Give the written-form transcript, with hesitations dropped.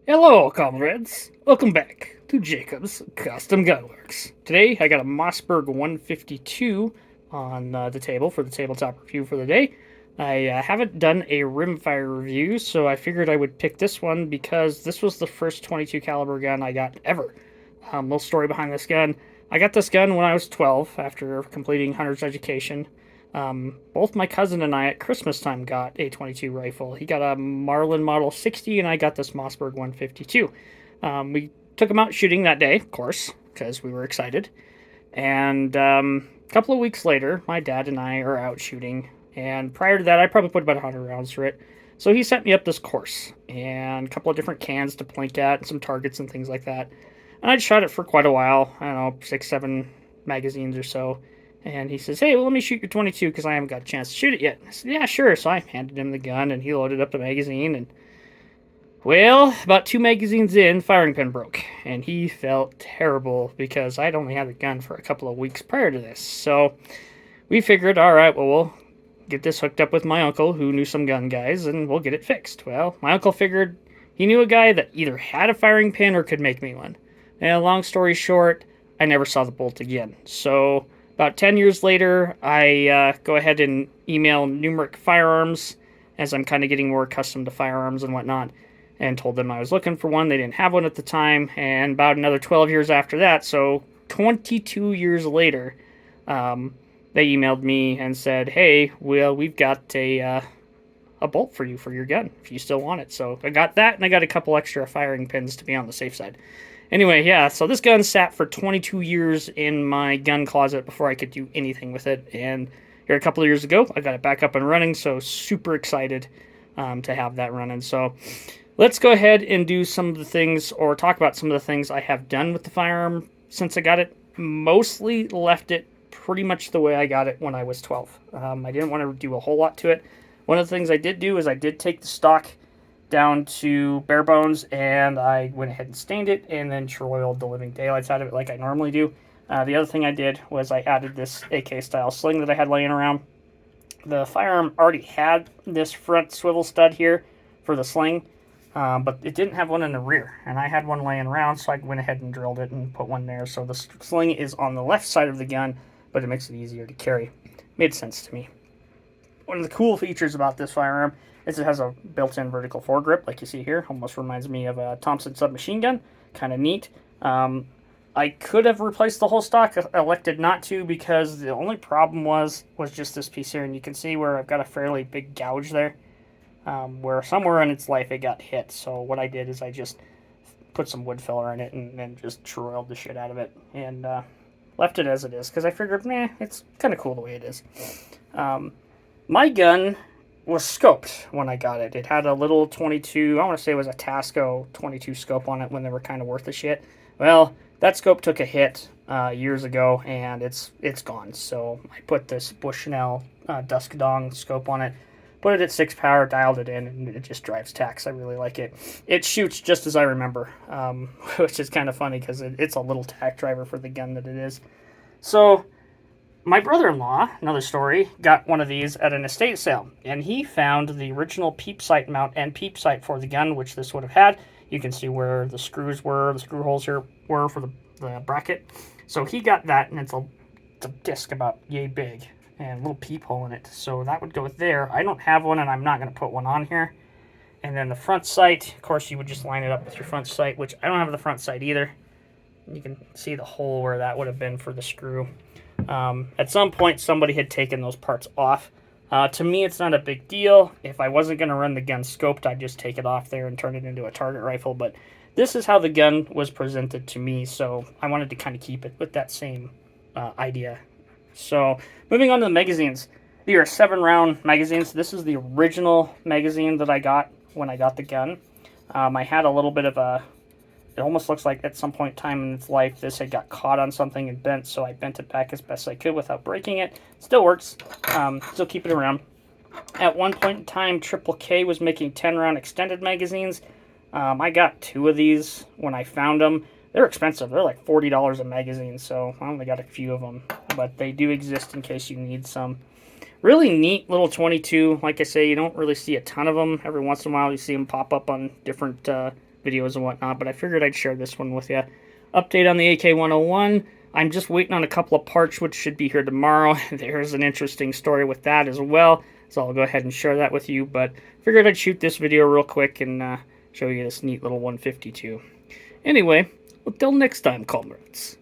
Hello, comrades. Welcome back to Jacob's Custom Gunworks. Today, I got a Mossberg 152 on the table for the tabletop review for the day. I haven't done a Rimfire review, so I figured I would pick this one because this was the first 22 caliber gun I got ever. Little story behind this gun. I got this gun when I was 12 after completing hunter's education. Both my cousin and I at Christmas time got a 22 rifle. He got a Marlin Model 60, and I got this Mossberg 152. We took him out shooting that day, of course, because we were excited. And a couple of weeks later, my dad and I are out shooting. And prior to that, I probably put about 100 rounds through it. So he sent me up this course and a couple of different cans to point at and some targets and things like that. And I'd shot it for quite a while. I don't know, 6, 7 magazines or so. And he says, hey, well, let me shoot your 22 because I haven't got a chance to shoot it yet. I said, yeah, sure. So I handed him the gun and he loaded up the magazine. And, well, about 2 magazines in, firing pin broke. And he felt terrible because I'd only had the gun for a couple of weeks prior to this. So we figured, all right, well, we'll get this hooked up with my uncle who knew some gun guys and we'll get it fixed. Well, my uncle figured he knew a guy that either had a firing pin or could make me one. And long story short, I never saw the bolt again. So about 10 years later, I go ahead and email Numeric Firearms as I'm kind of getting more accustomed to firearms and whatnot, and told them I was looking for one. They didn't have one at the time, and about another 12 years after that, so 22 years later, they emailed me and said, hey, well, we've got a bolt for you for your gun if you still want it. So I got that, and I got a couple extra firing pins to be on the safe side. Anyway, yeah, so this gun sat for 22 years in my gun closet before I could do anything with it. And here a couple of years ago, I got it back up and running, so super excited to have that running. So let's go ahead and do some of the things, or talk about some of the things I have done with the firearm since I got it. Mostly left it pretty much the way I got it when I was 12. I didn't want to do a whole lot to it. One of the things I did do is I did take the stock down to bare bones, and I went ahead and stained it and then oiled the living daylights out of it like I normally do. The other thing I did was I added this AK style sling that I had laying around. The firearm already had this front swivel stud here for the sling, but it didn't have one in the rear, and I had one laying around, so I went ahead and drilled it and put one there. So the sling is on the left side of the gun, but it makes it easier to carry. Made sense to me. One of the cool features about this firearm is it has a built-in vertical foregrip, like you see here. Almost reminds me of a Thompson submachine gun. Kind of neat. I could have replaced the whole stock. I elected not to because the only problem was just this piece here, and you can see where I've got a fairly big gouge there, where somewhere in its life it got hit. So what I did is I just put some wood filler in it and then just oiled the shit out of it and left it as it is because I figured, it's kind of cool the way it is. My gun was scoped when I got it. It had a little 22, I want to say it was a Tasco 22 scope on it when they were kind of worth the shit. Well, that scope took a hit years ago, and it's gone. So I put this Bushnell Dusk Dong scope on it, put it at 6 power, dialed it in, and it just drives tacks. I really like it. It shoots just as I remember, which is kind of funny because it's a little tack driver for the gun that it is. So my brother-in-law, another story, got one of these at an estate sale, and he found the original peep sight mount and peep sight for the gun, which this would have had. You can see where the screws were, the screw holes here were for the bracket. So he got that, and it's a disc about yay big, and a little peephole in it. So that would go there. I don't have one, and I'm not going to put one on here. And then the front sight, of course, you would just line it up with your front sight, which I don't have the front sight either. You can see the hole where that would have been for the screw. At some point, somebody had taken those parts off. To me, it's not a big deal. If I wasn't going to run the gun scoped, I'd just take it off there and turn it into a target rifle. But this is how the gun was presented to me, so I wanted to kind of keep it with that same idea. So, moving on to the magazines. These are 7-round magazines. This is the original magazine that I got when I got the gun. I had a little bit of a... It almost looks like at some point in time in its life, this had got caught on something and bent, so I bent it back as best I could without breaking it. Still works. Still keep it around. At one point in time, Triple K was making 10-round extended magazines. I got 2 of these when I found them. They're expensive. They're like $40 a magazine, so I only got a few of them. But they do exist in case you need some. Really neat little 22. Like I say, you don't really see a ton of them. Every once in a while, you see them pop up on different videos and whatnot, but I figured I'd share this one with you. Update on the AK-101. I'm just waiting on a couple of parts, which should be here tomorrow. There's an interesting story with that as well, so I'll go ahead and share that with you, but figured I'd shoot this video real quick and show you this neat little 152. Anyway, until next time, comrades.